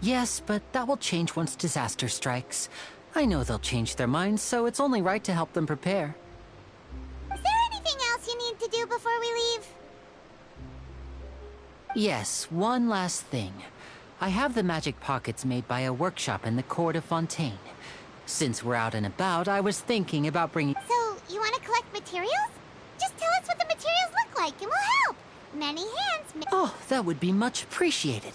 Yes, but that will change once disaster strikes. I know they'll change their minds, so it's only right to help them prepare. Is there anything else you need to do before we leave? Yes, one last thing. I have the magic pockets made by a workshop in the court of Fontaine. Since we're out and about, I was thinking about bringing... So, you want to collect materials? Just tell us what the materials look like and we'll help. Many hands... Oh, that would be much appreciated.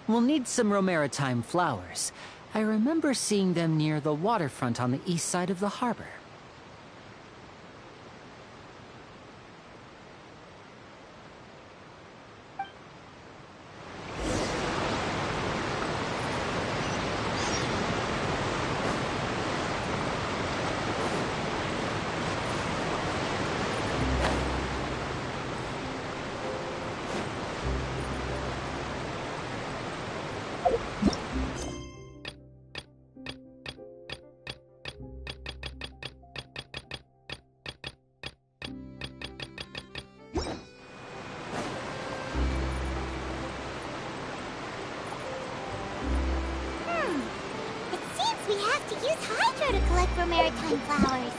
We'll need some Romaritime flowers. I remember seeing them near the waterfront on the east side of the harbor. It seems we have to use Hydro to collect Romaritime flowers.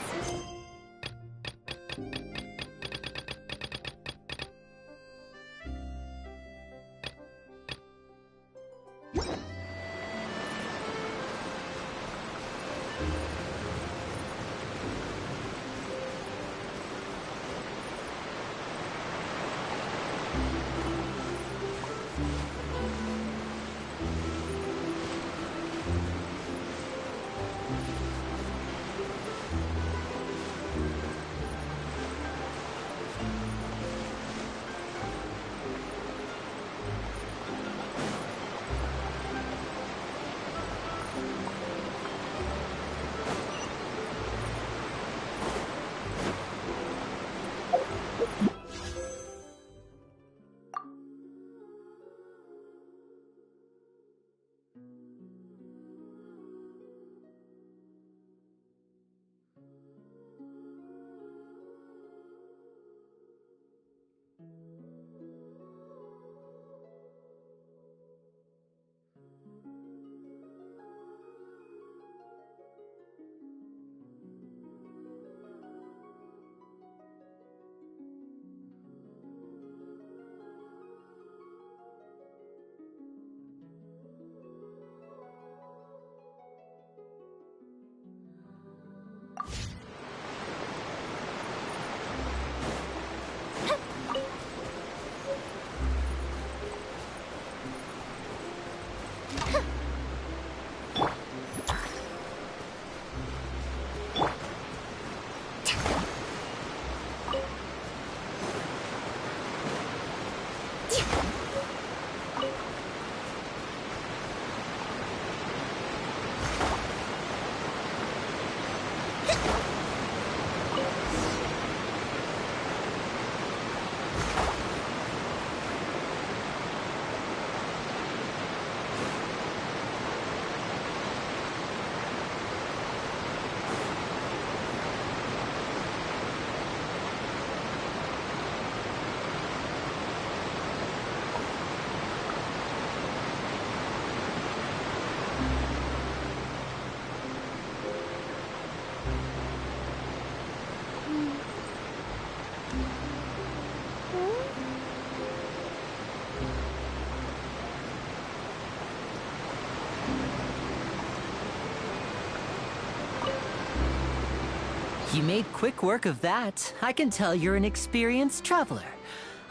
You made quick work of that. I can tell you're an experienced traveler.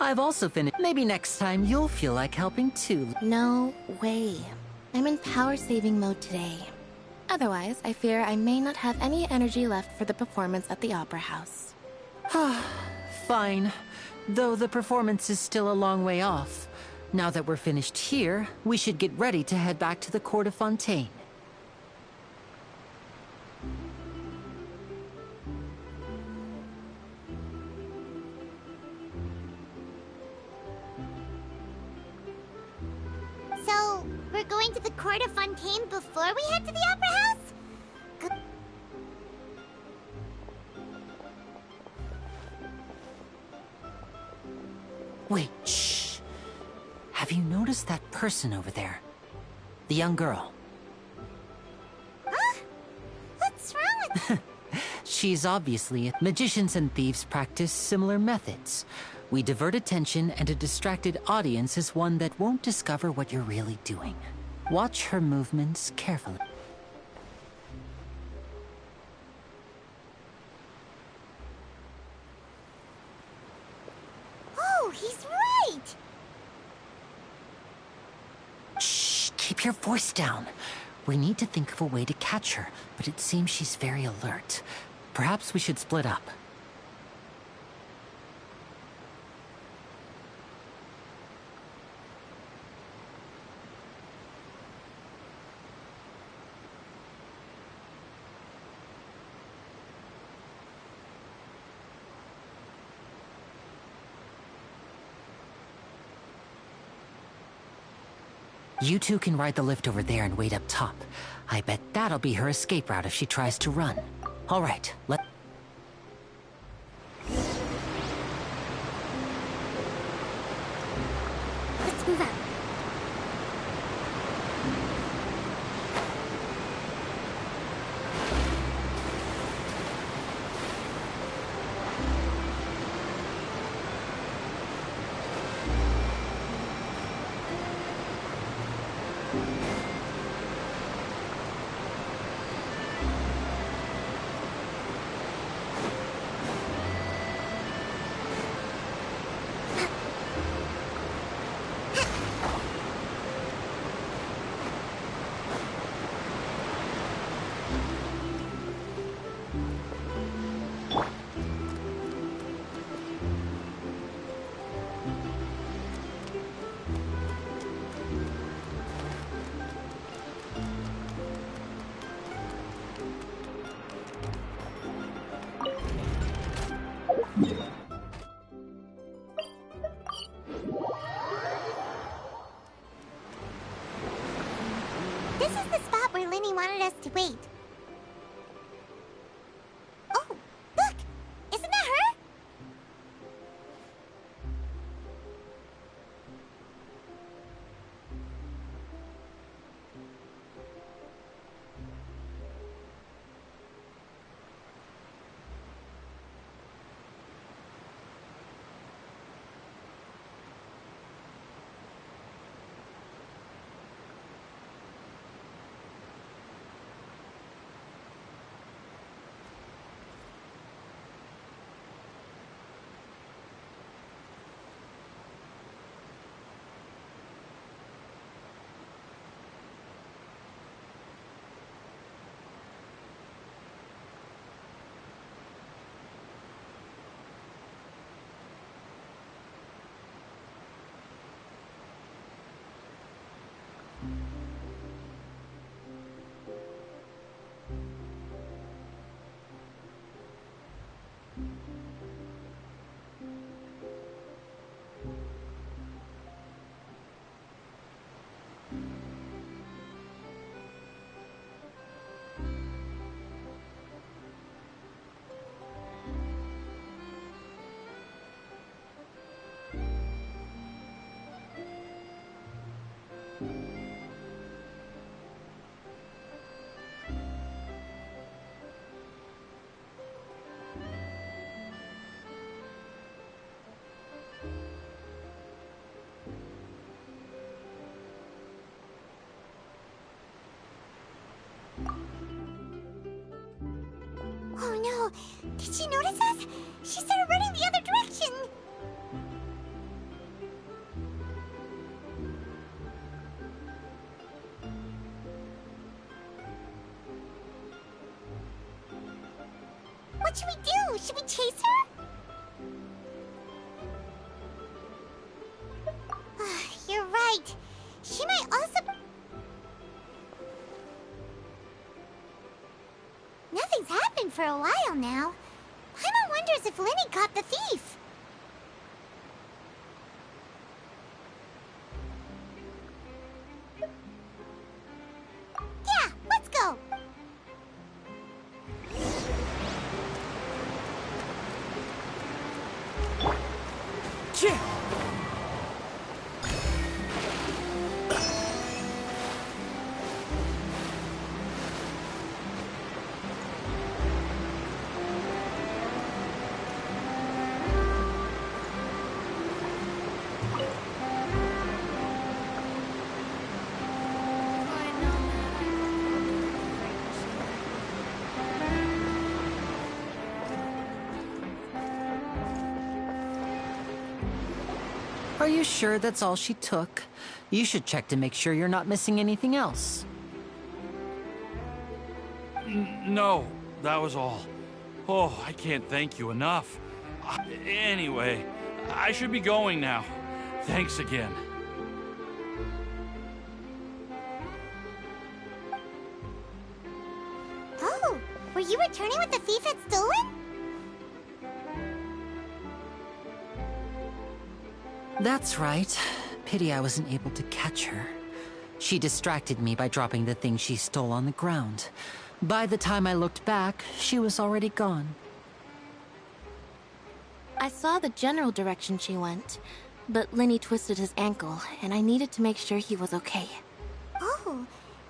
I've also finished. Maybe next time you'll feel like helping too. No way. I'm in power-saving mode today. Otherwise, I fear I may not have any energy left for the performance at the Opera House. Fine. Though the performance is still a long way off. Now that we're finished here, we should get ready to head back to the Court of Fontaine. So, we're going to the Court of Fontaine before we head to the Opera House? Wait, shh. Have you noticed that person over there? the young girl. Huh? What's wrong with... She's obviously... Magicians and thieves practice similar methods. We divert attention, and a distracted audience is one that won't discover what you're really doing. Watch her movements carefully. Oh, he's right! Shh, keep your voice down. We need to think of a way to catch her, but it seems she's very alert. Perhaps we should split up. You two can ride the lift over there and wait up top. I bet that'll be her escape route if she tries to run. All right, let's move up. This is the spot where Linny wanted us to wait. Oh, look! Isn't that her? Oh no! Did she notice us? She started running the other direction! What should we do? Should we chase her? You're right. She might also... Nothing's happened for a while now. Paimon wonders if Linny caught the thief. Yeah, let's go. Are you sure that's all she took? You should check to make sure you're not missing anything else. No, that was all. Oh, I can't thank you enough. Anyway, I should be going now. Thanks again. Oh, were you returning what the thief had stolen? That's right. Pity I wasn't able to catch her. She distracted me by dropping the thing she stole on the ground. By the time I looked back, she was already gone. I saw the general direction she went, but Lenny twisted his ankle, and I needed to make sure he was okay. Oh,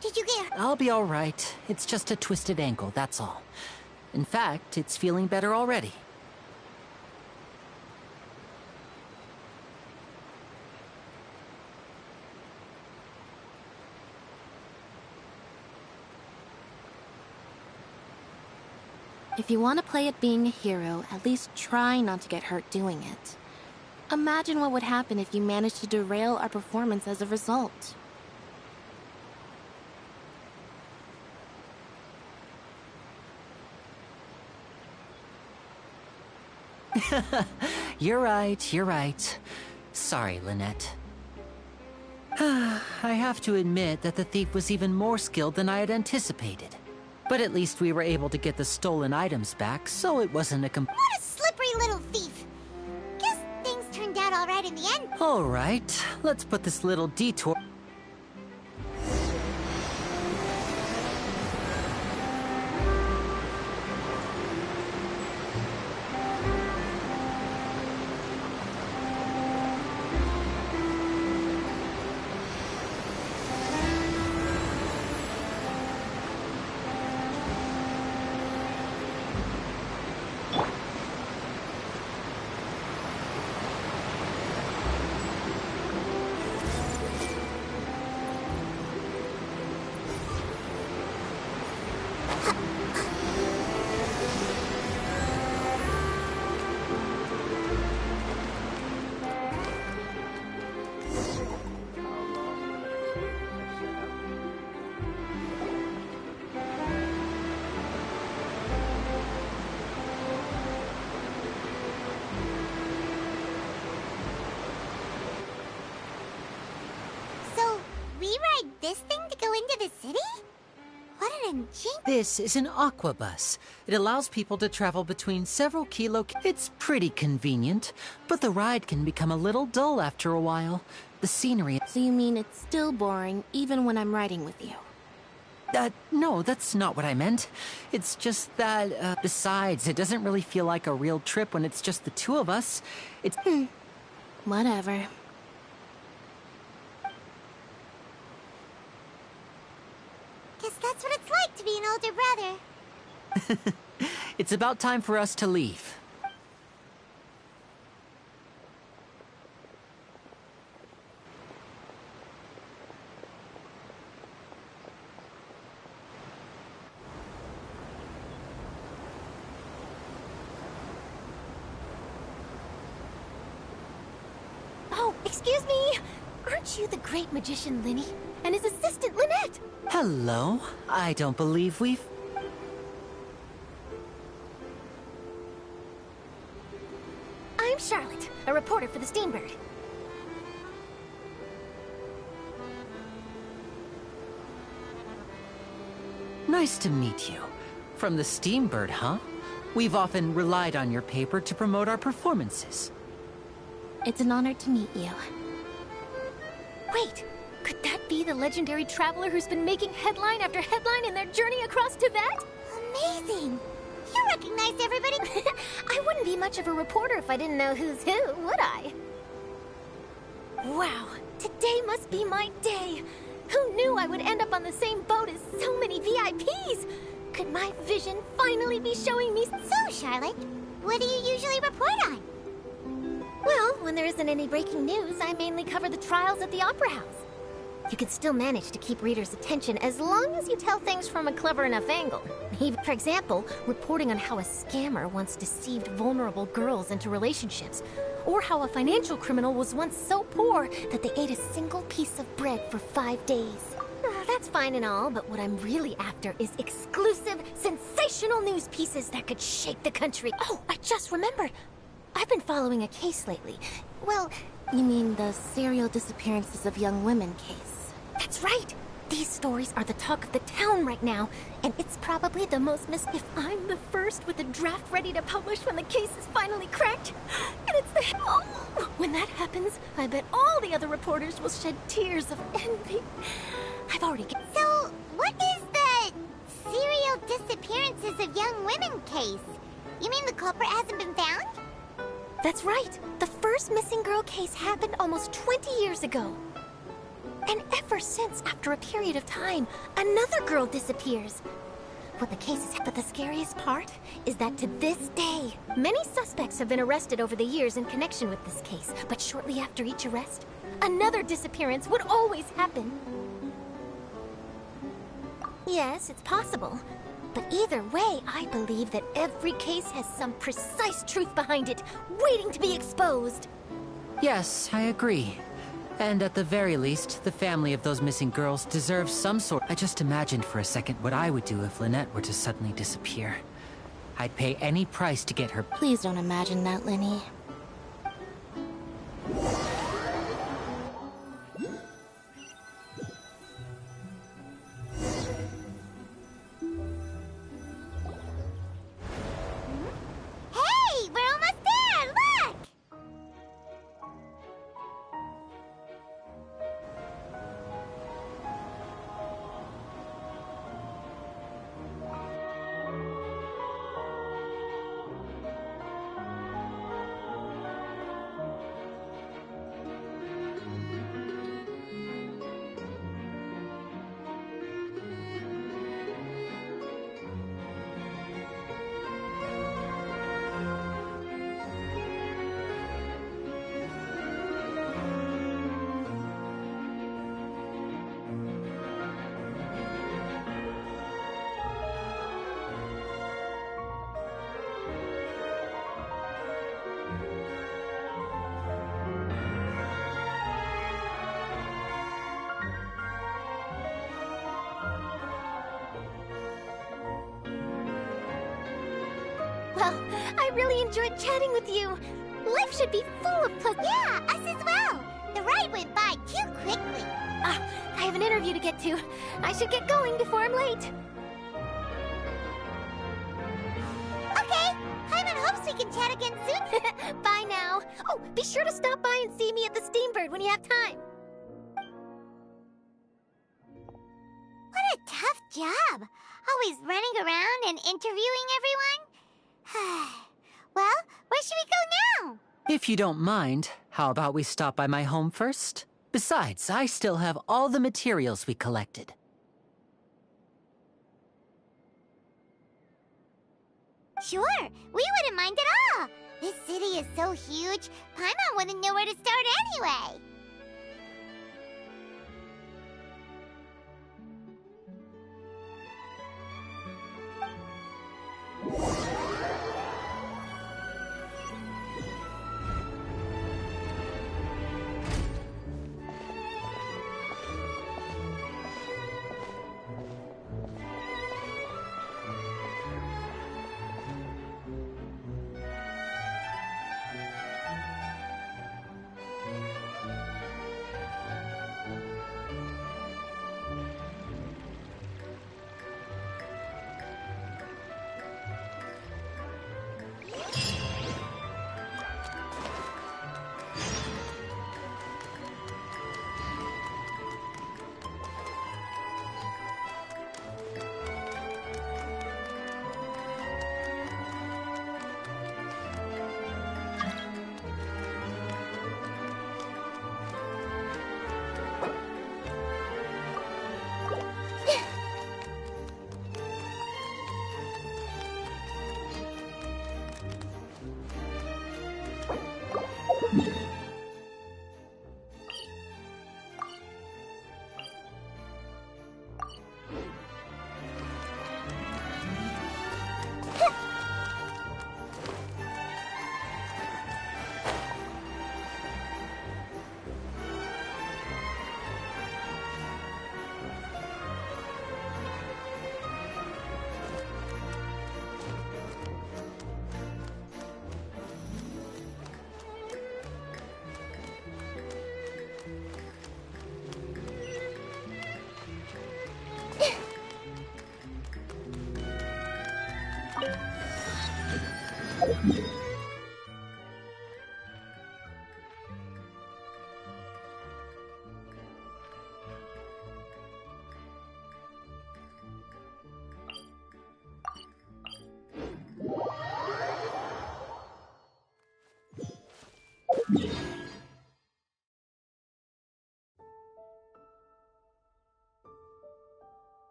did you get... I'll be all right. It's just a twisted ankle, that's all. In fact, it's feeling better already. If you want to play at being a hero, at least try not to get hurt doing it. Imagine what would happen if you managed to derail our performance as a result. You're right. Sorry, Lynette. I have to admit that the thief was even more skilled than I had anticipated. But at least we were able to get the stolen items back, so it wasn't a What a slippery little thief! Guess things turned out all right in the end. All right, let's put this little detour... This thing to go into the city? What an ingenious... This is an aqua bus. It allows people to travel between several key It's pretty convenient, but the ride can become a little dull after a while. The scenery... So you mean it's still boring, even when I'm riding with you? No, that's not what I meant. It's just that, besides, it doesn't really feel like a real trip when it's just the two of us. It's... Whatever. Guess that's what it's like to be an older brother. It's about time for us to leave. Oh, excuse me! Aren't you the great magician Linny? And his assistant Lynette? Hello. I don't believe we've... I'm Charlotte, a reporter for the Steambird. Nice to meet you. From the Steambird, huh? We've often relied on your paper to promote our performances. It's an honor to meet you. Wait, could that be the legendary traveler who's been making headline after headline in their journey across Tibet? Amazing! You recognized everybody? I wouldn't be much of a reporter if I didn't know who's who, would I? Wow, today must be my day. Who knew I would end up on the same boat as so many VIPs? Could my vision finally be showing me... So, Charlotte, what do you usually report on? Well, when there isn't any breaking news, I mainly cover the trials at the Opera House. You can still manage to keep readers' attention as long as you tell things from a clever enough angle. Even, for example, reporting on how a scammer once deceived vulnerable girls into relationships, or how a financial criminal was once so poor that they ate a single piece of bread for 5 days. That's fine and all, but what I'm really after is exclusive, sensational news pieces that could shake the country. Oh, I just remembered. I've been following a case lately. Well, You mean the serial disappearances of young women case? that's right. These stories are the talk of the town right now, and it's probably the most If I'm the first with a draft ready to publish when the case is finally cracked, and it's the... Oh, when that happens, I bet all the other reporters will shed tears of envy. I've already... So, what is the serial disappearances of young women case? You mean the culprit hasn't been found? That's right. The first missing girl case happened almost 20 years ago. And ever since, after a period of time, another girl disappears. What the case is, but the scariest part is that to this day, many suspects have been arrested over the years in connection with this case. But shortly after each arrest, another disappearance would always happen. Yes, it's possible. But either way, I believe that every case has some precise truth behind it, waiting to be exposed. Yes, I agree. And at the very least, the family of those missing girls deserves some sort... I just imagined for a second what I would do if Lynette were to suddenly disappear. I'd pay any price to get her... Please don't imagine that, Lenny. Hey, we're almost there! Look! Well, I really enjoyed chatting with you. Life should be full of Yeah, us as well. The ride went by too quickly. Ah, I have an interview to get to. I should get going before I'm late. Okay, Hyman hopes we can chat again soon. Bye now. Oh, be sure to stop by and see me at the Steambird when you have time. What a tough job. Always running around and interviewing everyone. Well, where should we go now? If you don't mind, how about we stop by my home first? Besides, I still have all the materials we collected. Sure, we wouldn't mind at all. This city is so huge, Paimon wouldn't know where to start anyway.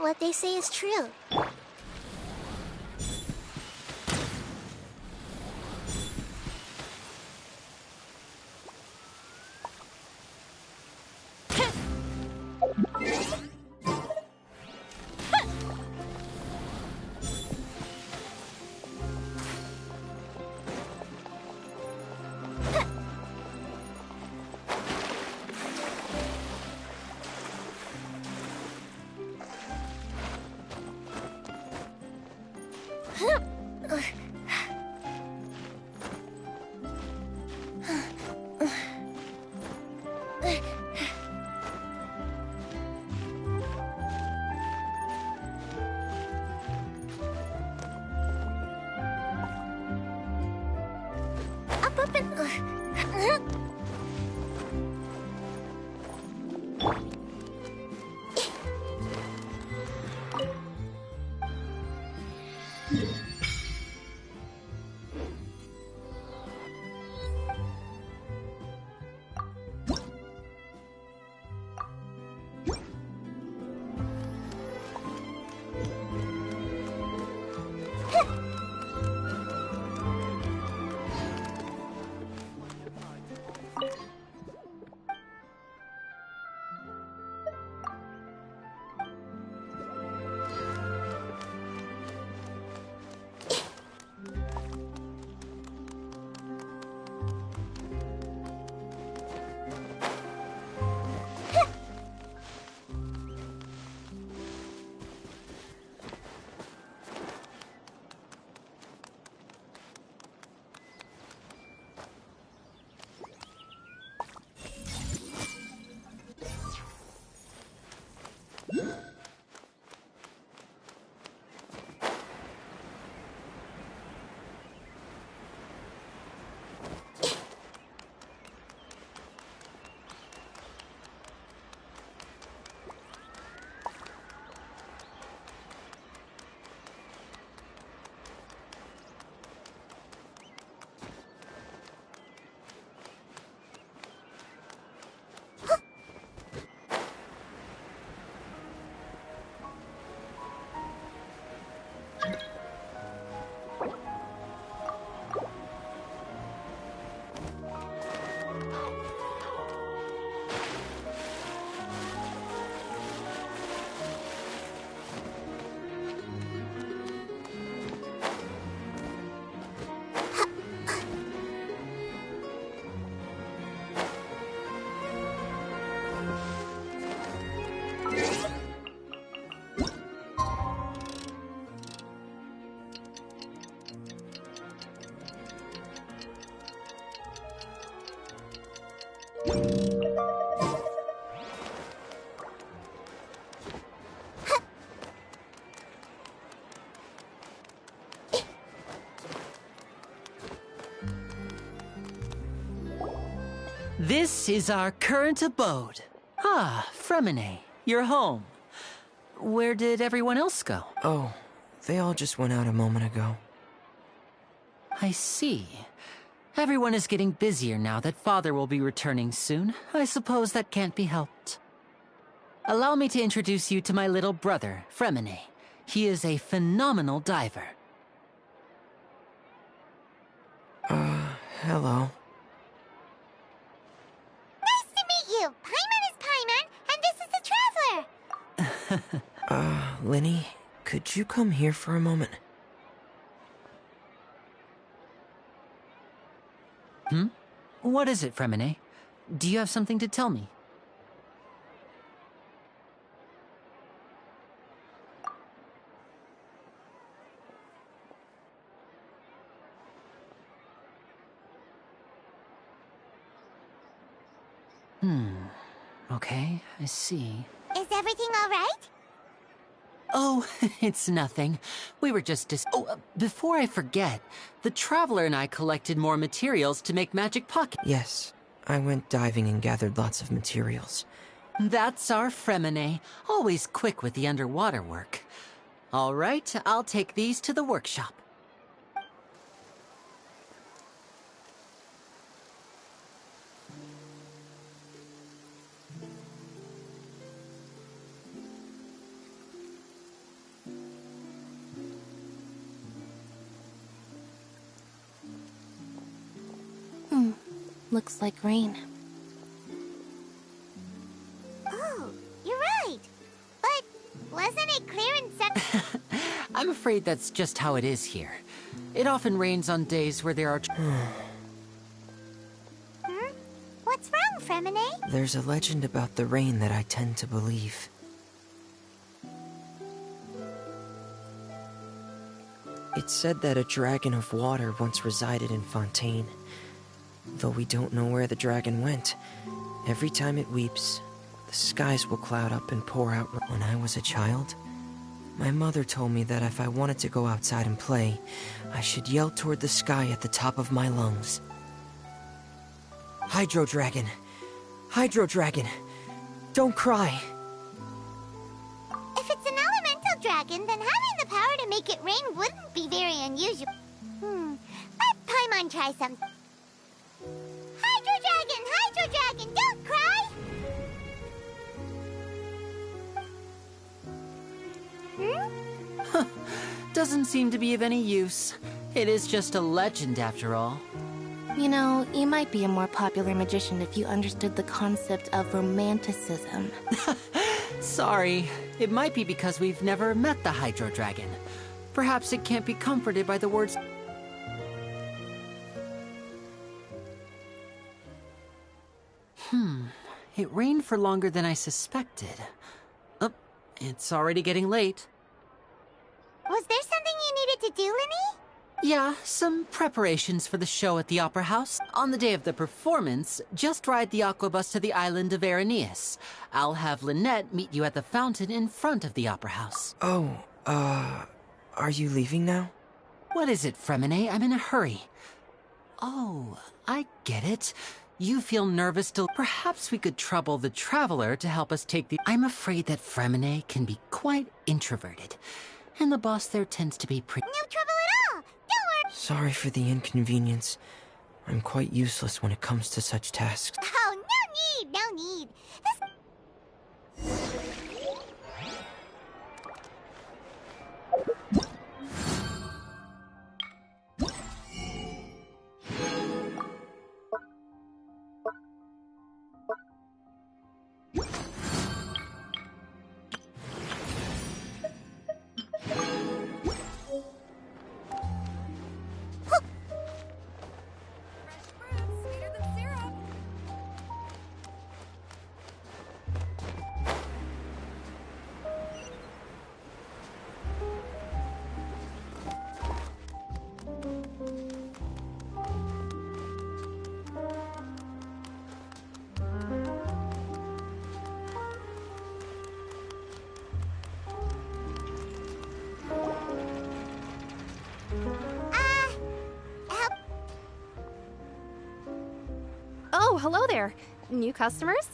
what they say is true. Up and... This is our current abode. Ah, Fremine, you're home. Where did everyone else go? Oh, they all just went out a moment ago. I see. Everyone is getting busier now that Father will be returning soon. I suppose that can't be helped. Allow me to introduce you to my little brother, Fremine. He is a phenomenal diver. Hello. Nice to meet you! Paimon is Paimon, and this is the Traveler! Lenny, could you come here for a moment? What is it, Fremine? Do you have something to tell me? Okay, I see. Is everything all right? Oh, it's nothing. We were just before I forget, the Traveler and I collected more materials to make magic pockets. Yes, I went diving and gathered lots of materials. That's our Fremine, always quick with the underwater work. All right, I'll take these to the workshop. Looks like rain. Oh, you're right. But wasn't it clear in I'm afraid that's just how it is here. It often rains on days where there are... What's wrong, Fremine? There's a legend about the rain that I tend to believe. It's said that a dragon of water once resided in Fontaine. Though we don't know where the dragon went, every time it weeps, the skies will cloud up and pour out. When I was a child, my mother told me that if I wanted to go outside and play, I should yell toward the sky at the top of my lungs. Hydro Dragon! Hydro Dragon! Don't cry! If it's an elemental dragon, then having the power to make it rain wouldn't be very unusual. Let Paimon try some. Hydro Dragon, don't cry! Doesn't seem to be of any use. It is just a legend after all. You know, you might be a more popular magician if you understood the concept of romanticism. Sorry. It might be because we've never met the Hydro Dragon. Perhaps it can't be comforted by the words... It rained for longer than I suspected. Oh, it's already getting late. Was there something you needed to do, Linny? Yeah, some preparations for the show at the Opera House. On the day of the performance, just ride the aquabus to the island of Araneus. I'll have Lynette meet you at the fountain in front of the Opera House. Oh, are you leaving now? What is it, Fremine? I'm in a hurry. Oh, I get it. You feel nervous to... Perhaps we could trouble the Traveler to help us take the... I'm afraid that Fremine can be quite introverted. And the boss there tends to be pretty... No trouble at all! Don't worry! Sorry for the inconvenience. I'm quite useless when it comes to such tasks. Oh, no need! Oh, hello there. New customers?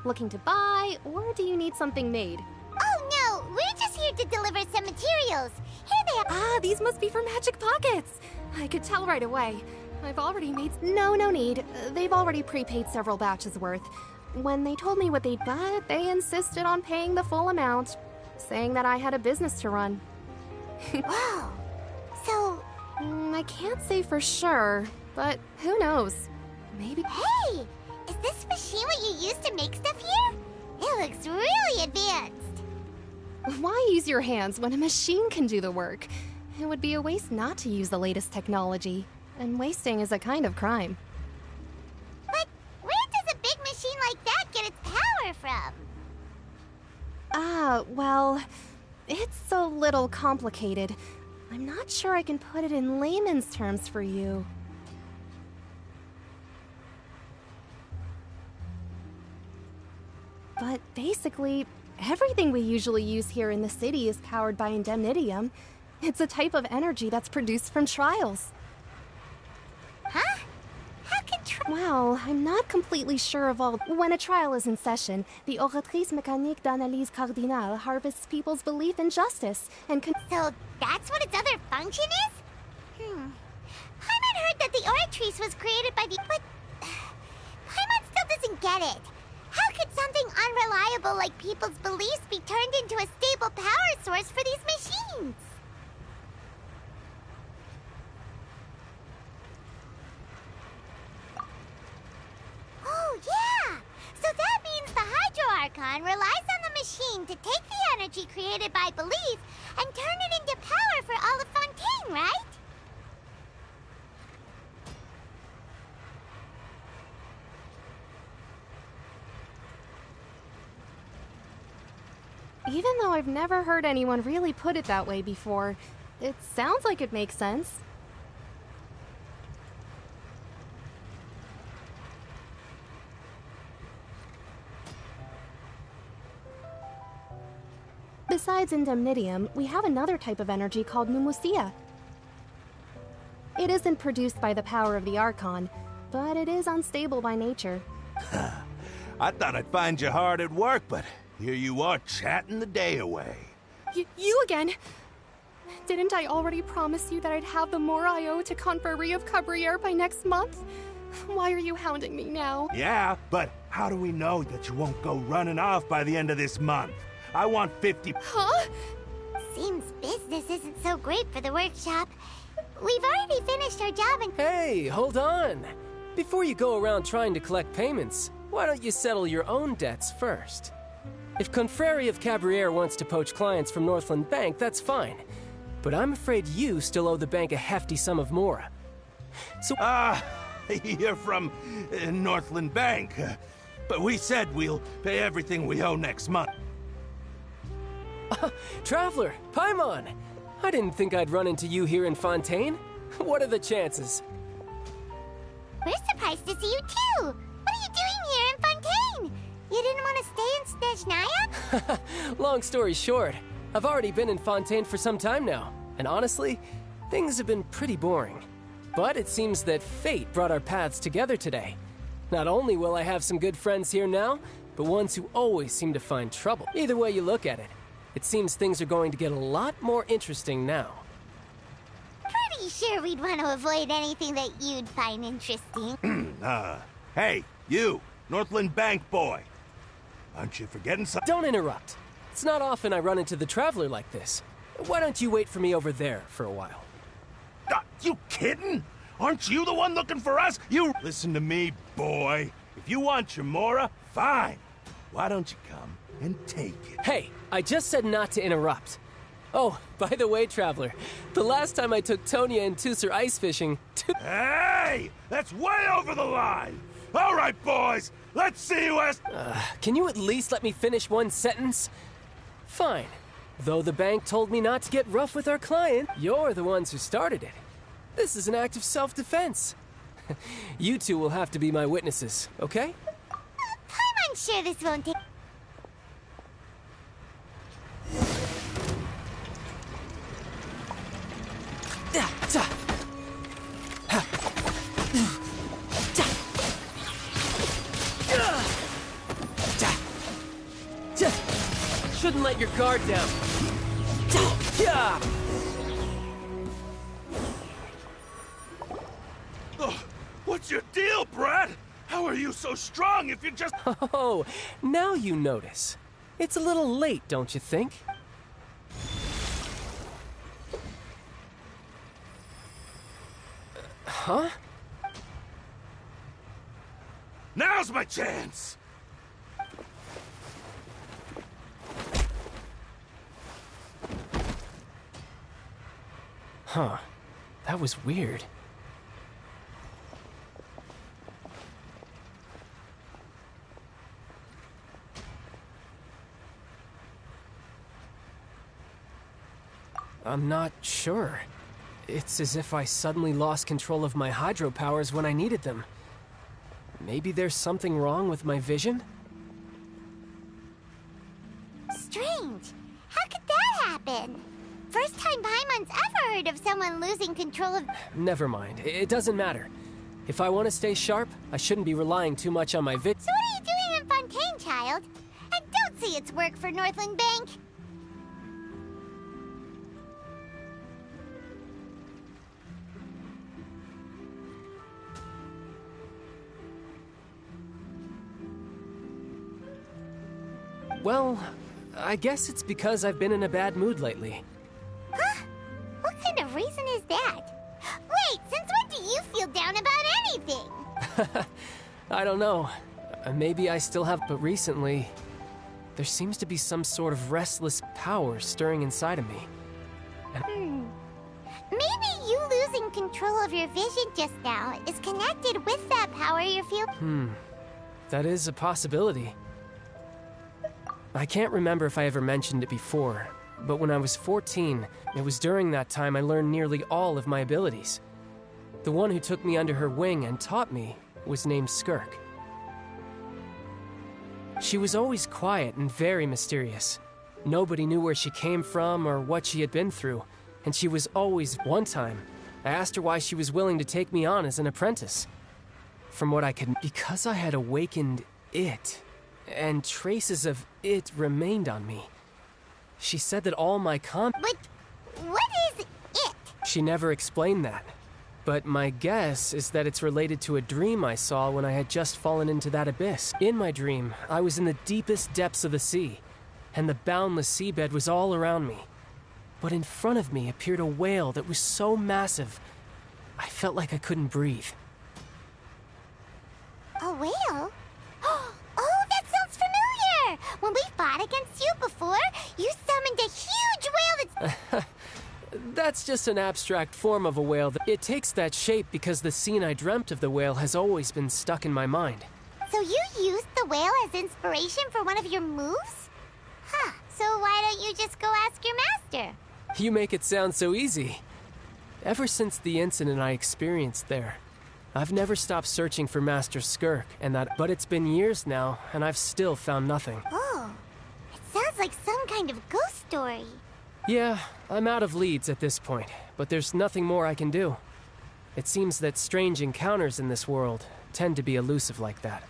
Looking to buy, or do you need something made? Oh no, we're just here to deliver some materials. Here they are. Ah, these must be for Magic Pockets. I could tell right away. I've already made... No need. They've already prepaid several batches worth. When they told me what they'd got, they insisted on paying the full amount, saying that I had a business to run. Wow. So... I can't say for sure, but who knows? Maybe... Hey! Is this machine what you use to make stuff here? It looks really advanced. Why use your hands when a machine can do the work? It would be a waste not to use the latest technology, and wasting is a kind of crime. But where does a big machine like that get its power from? Well, it's a little complicated. I'm not sure I can put it in layman's terms for you. But basically, everything we usually use here in the city is powered by indemnitium. It's a type of energy that's produced from trials. Huh? How can Well, I'm not completely sure of all... When a trial is in session, the Oratrice Mécanique d'Analyse Cardinale harvests people's belief in justice and So that's what its other function is? Paimon heard that the Oratrice was created by the... But... Paimon still doesn't get it. How could something unreliable like people's beliefs be turned into a stable power source for these machines? I believe, and turn it into power for all of Fontaine, right? Even though I've never heard anyone really put it that way before, it sounds like it makes sense. Besides indemnitium, we have another type of energy called pneumosia. It isn't produced by the power of the Archon, but it is unstable by nature. I thought I'd find you hard at work, but here you are chatting the day away. You again? Didn't I already promise you that I'd have the more I owe to Confrérie of Cabriere by next month? Why are you hounding me now? Yeah, but how do we know that you won't go running off by the end of this month? I want 50... Huh? Seems business isn't so great for the workshop. We've already finished our job and... Hey, hold on. Before you go around trying to collect payments, why don't you settle your own debts first? If Confrérie of Cabriere wants to poach clients from Northland Bank, that's fine. But I'm afraid you still owe the bank a hefty sum of mora. So... You're from Northland Bank. But we said we'll pay everything we owe next month. Traveler, Paimon! I didn't think I'd run into you here in Fontaine. What are the chances? We're surprised to see you too! What are you doing here in Fontaine? You didn't want to stay in Snezhnaya? Long story short, I've already been in Fontaine for some time now, and honestly, things have been pretty boring. But it seems that fate brought our paths together today. Not only will I have some good friends here now, but ones who always seem to find trouble. Either way you look at it, it seems things are going to get a lot more interesting now. Pretty sure we'd want to avoid anything that you'd find interesting. Hey, you, Northland Bank boy. Aren't you forgetting something? Don't interrupt. It's not often I run into the Traveler like this. Why don't you wait for me over there for a while? You kidding? Aren't you the one looking for us? You... Listen to me, boy. If you want your mora, fine. Why don't you come and take it? Hey, I just said not to interrupt. Oh, by the way, Traveler, the last time I took Tonya and Tusser ice fishing... Hey! That's way over the line! All right, boys, let's see who has... Can you at least let me finish one sentence? Fine. Though the bank told me not to get rough with our client, you're the ones who started it. This is an act of self-defense. You two will have to be my witnesses, okay? I'm unsure this won't take... Shouldn't let your guard down. What's your deal, Brad? How are you so strong if you just... Oh, now you notice. It's a little late, don't you think? Huh? Now's my chance! Huh. That was weird. I'm not sure. It's as if I suddenly lost control of my hydro powers when I needed them. Maybe there's something wrong with my vision? Strange. How could that happen? First time Paimon's ever heard of someone losing control of... Never mind. It doesn't matter. If I want to stay sharp, I shouldn't be relying too much on my So what are you doing in Fontaine, child? And don't say it's work for Northland Bank. Well, I guess it's because I've been in a bad mood lately. Huh? What kind of reason is that? Wait, since when do you feel down about anything? I don't know. Maybe I still have, but recently, there seems to be some sort of restless power stirring inside of me. Maybe you losing control of your vision just now is connected with that power you feel. That is a possibility. I can't remember if I ever mentioned it before, but when I was 14, it was during that time I learned nearly all of my abilities. The one who took me under her wing and taught me was named Skirk. She was always quiet and very mysterious. Nobody knew where she came from or what she had been through, and she was always... One time, I asked her why she was willing to take me on as an apprentice. From what I could... Because I had awakened it, and traces of it remained on me. She said that all my But what is it? She never explained that. But my guess is that it's related to a dream I saw when I had just fallen into that abyss. In my dream, I was in the deepest depths of the sea, and the boundless seabed was all around me. But in front of me appeared a whale that was so massive, I felt like I couldn't breathe. A whale? Oh, that sounds familiar! When we fought against you before, you summoned a huge whale that's... That's just an abstract form of a whale. It takes that shape because the scene I dreamt of the whale has always been stuck in my mind. So you used the whale as inspiration for one of your moves? Huh, so why don't you just go ask your master? You make it sound so easy. Ever since the incident I experienced there, I've never stopped searching for Master Skirk, but it's been years now, and I've still found nothing. Oh, it sounds like some kind of ghost story. Yeah, I'm out of leads at this point, but there's nothing more I can do. It seems that strange encounters in this world tend to be elusive like that.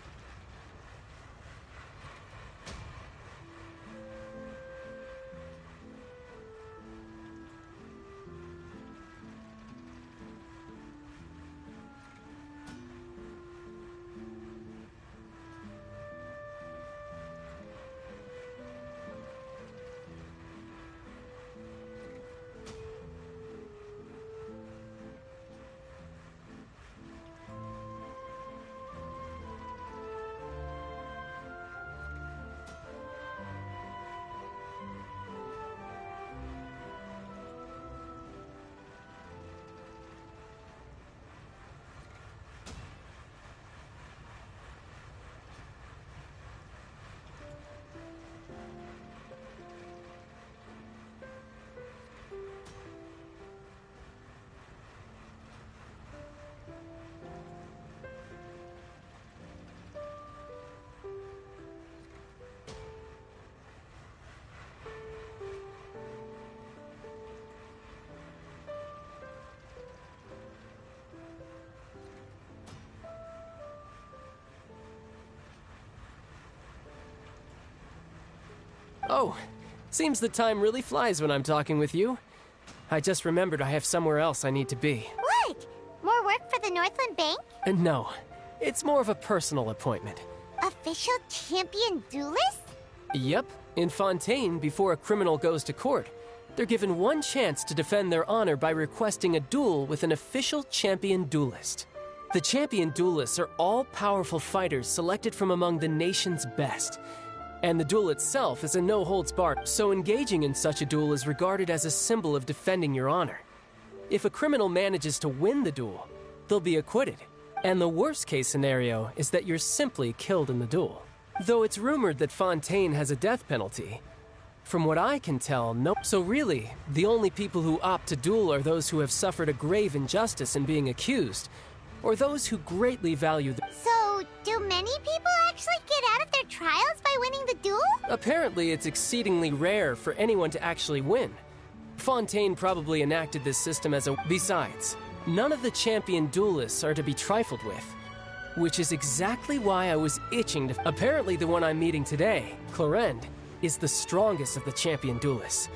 Oh, seems the time really flies when I'm talking with you. I just remembered I have somewhere else I need to be. What? More work for the Northland Bank? No, it's more of a personal appointment. Official champion duelist? Yep, in Fontaine, before a criminal goes to court, they're given one chance to defend their honor by requesting a duel with an official champion duelist. The champion duelists are all-powerful fighters selected from among the nation's best. And the duel itself is a no-holds-barred, so engaging in such a duel is regarded as a symbol of defending your honor. If a criminal manages to win the duel, they'll be acquitted. And the worst-case scenario is that you're simply killed in the duel. Though it's rumored that Fontaine has a death penalty, from what I can tell, no. So really, the only people who opt to duel are those who have suffered a grave injustice in being accused, or those who greatly value the... So, do many people actually get out of their trials by winning the duel? Apparently, it's exceedingly rare for anyone to actually win. Fontaine probably enacted this system as a... Besides, none of the champion duelists are to be trifled with, which is exactly why I was itching to... Apparently, the one I'm meeting today, Clorinde, is the strongest of the champion duelists.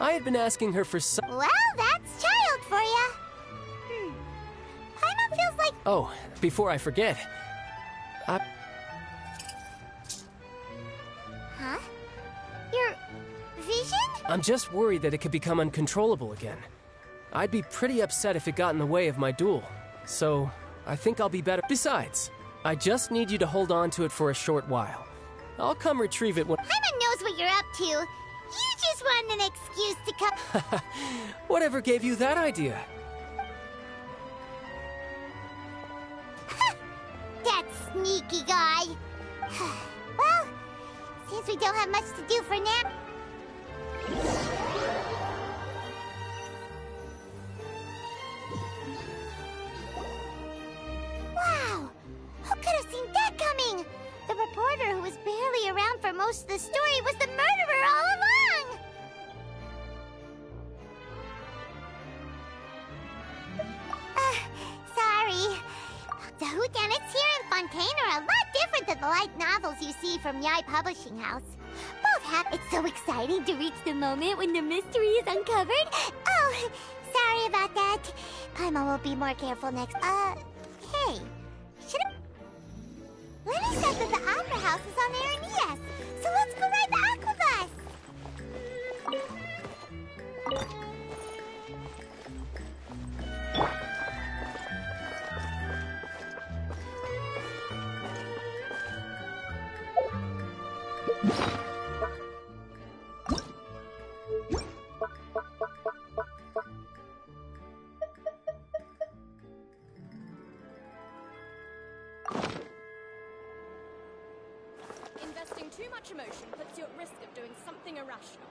I had been asking her for some... Well, that's child for ya. Paimon feels like... Oh, before I forget, Huh? Your vision? I'm just worried that it could become uncontrollable again. I'd be pretty upset if it got in the way of my duel, so I think I'll be better. Besides, I just need you to hold on to it for a short while. I'll come retrieve it when... Paimon knows what you're up to. You just want an excuse to come... Whatever gave you that idea? That sneaky guy. Well, since we don't have much to do for now... Wow! Who could have seen that coming? The reporter who was barely around for most of the story was the murderer all along! Sorry. The whodunits here in Fontaine are a lot different than the light novels you see from Yai Publishing House. Both have... It's so exciting to reach the moment when the mystery is uncovered. Oh, sorry about that. Paimon will be more careful next... Hey, should I... Lenny said that the Opera House is on Aranias, so let's go ride the Aquabus! Investing too much emotion puts you at risk of doing something irrational.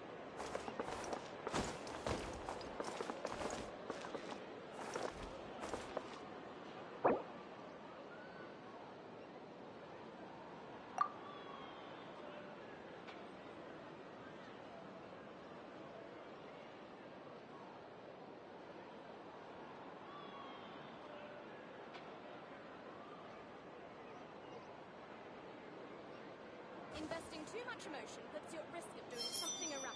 Investing too much emotion puts you at risk of doing something irrational.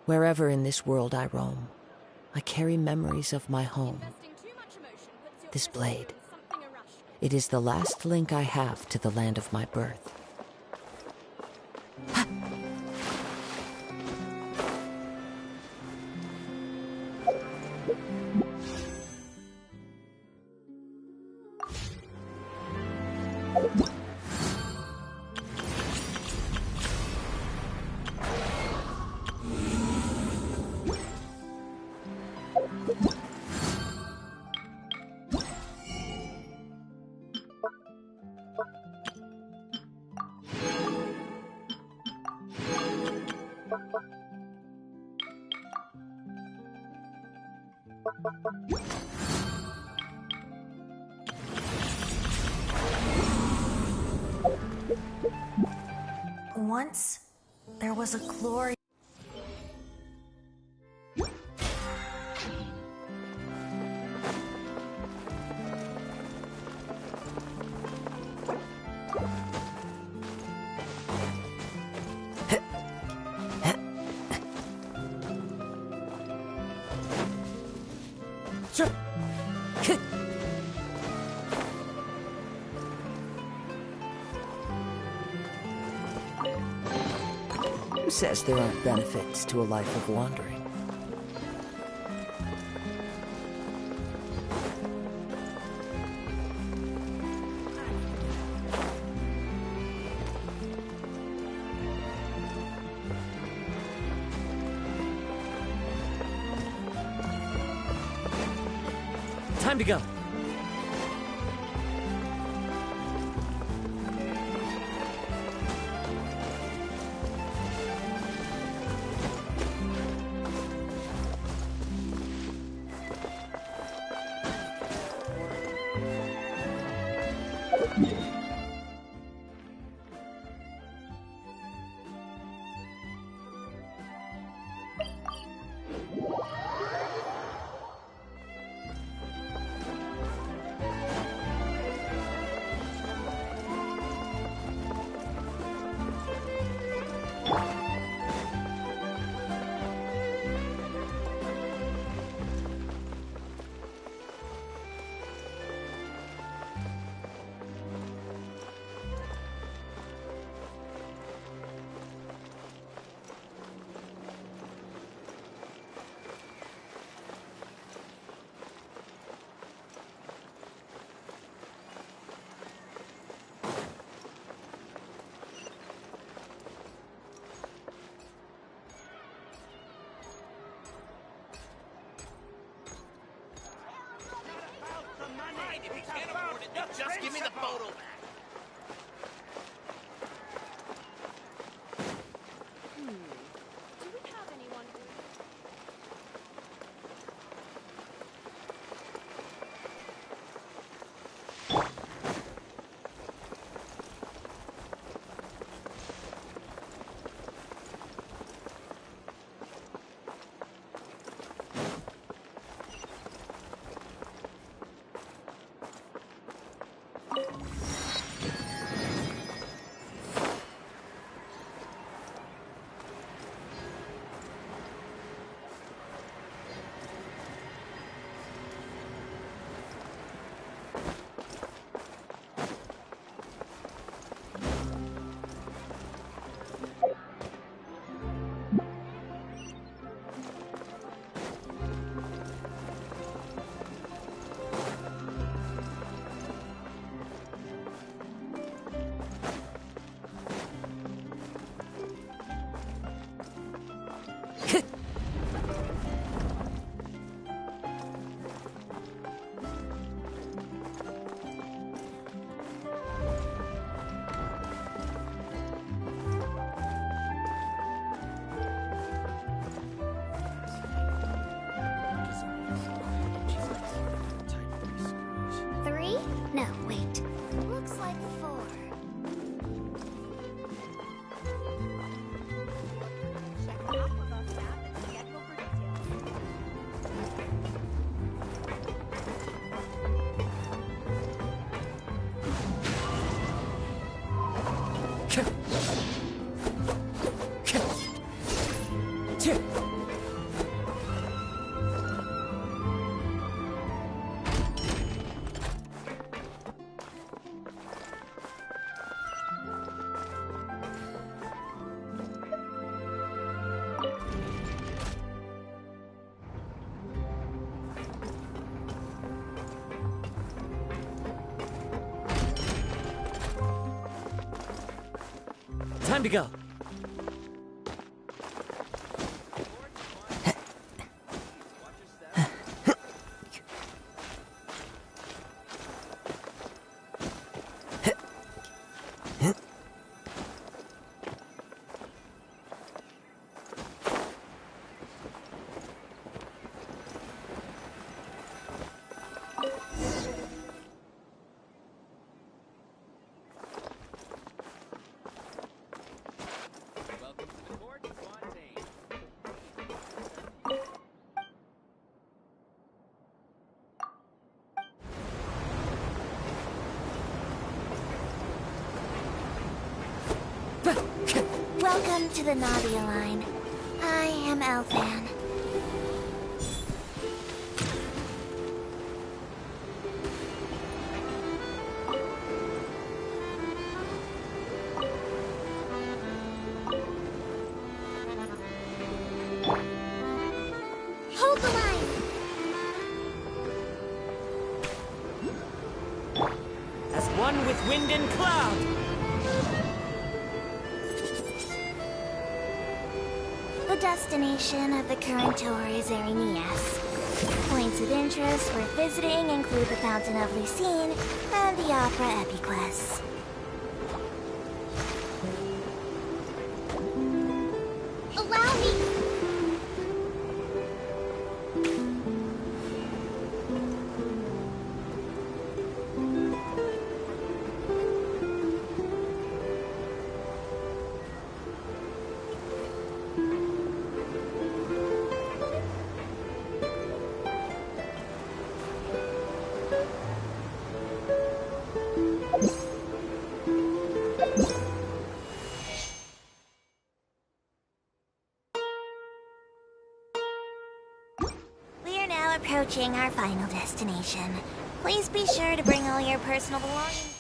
Wherever in this world I roam, I carry memories of my home. Investing too much emotion puts you at This risk of blade. doing something irrational. It is the last link I have to the land of my birth. Once, there was a glory. Who says there aren't benefits to a life of wandering? Time to go. Just give me the photo back. Do we have anyone who... Three? No, wait. Looks like four. Check off of us map and schedule for Time to go. Welcome to the Nadia line. I am Elfan. Hold the line! As one with wind and cloud. The destination of the current tour is Erinias. Points of interest worth visiting include the Fountain of Lucine and the Opera Epiclese. Allow me! Approaching our final destination. Please be sure to bring all your personal belongings.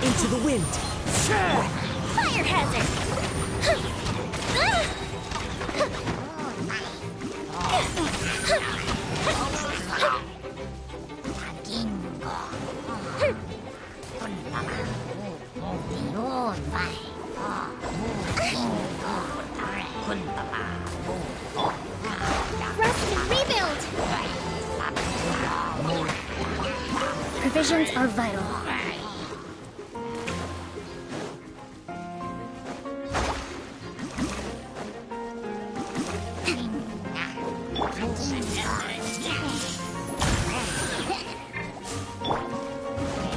Into the wind. Fire hazard! Rest and rebuild! Provisions are vital.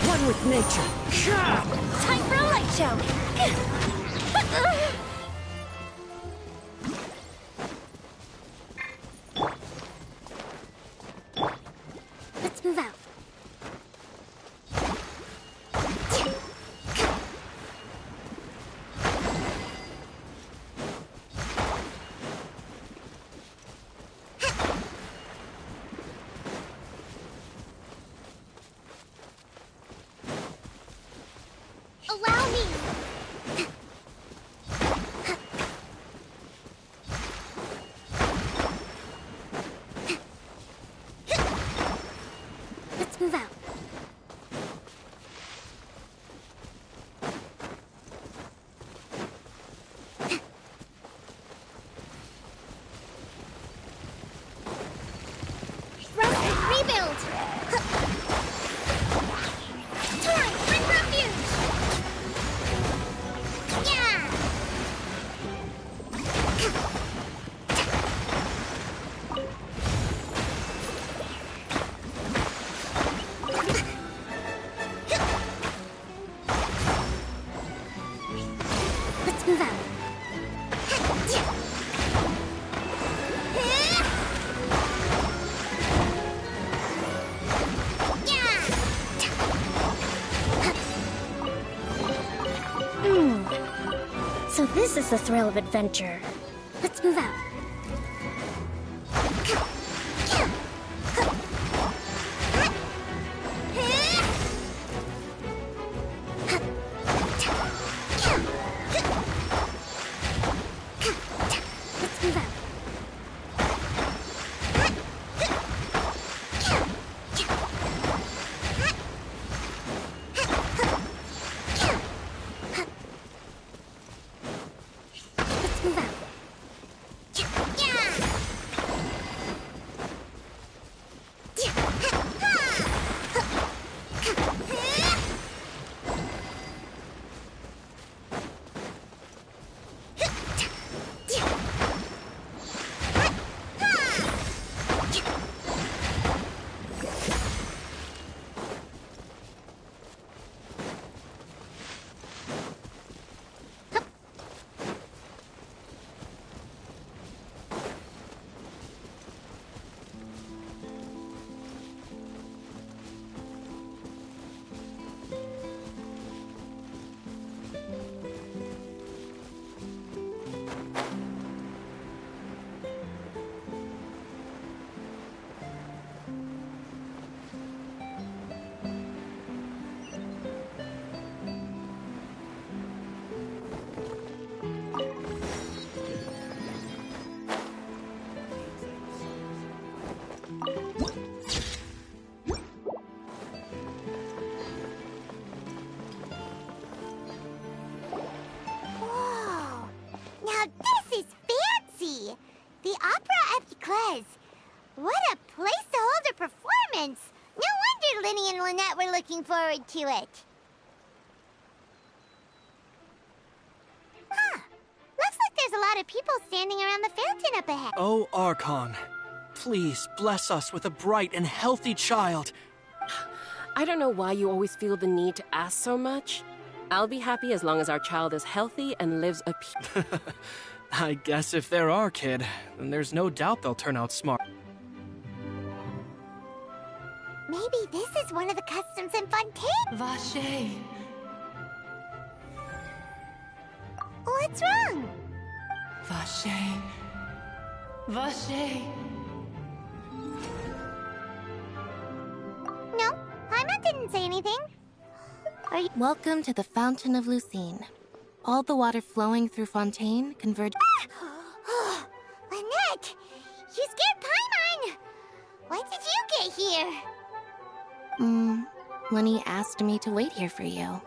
One with nature. Time for a light show! Let's move out. Allow me! Let's move out. Rest and rebuild! Torrent, bring refuge! Yeah! Let's move out. So this is the thrill of adventure. Let's move out. Let's move out. Let's move out. sense. No wonder Linny and Lynette were looking forward to it. Huh. Looks like there's a lot of people standing around the fountain up ahead. Oh, Archon, please bless us with a bright and healthy child. I don't know why you always feel the need to ask so much. I'll be happy as long as our child is healthy and lives a I guess if they're our kid, then there's no doubt they'll turn out smart. Maybe this is one of the customs in Fontaine. Vache. What's wrong? Vache. Vache. No, Paimon didn't say anything. Are you— Welcome to the Fountain of Lucine. All the water flowing through Fontaine converge— Lynette! You scared Paimon! When did you get here? Lenny asked me to wait here for you.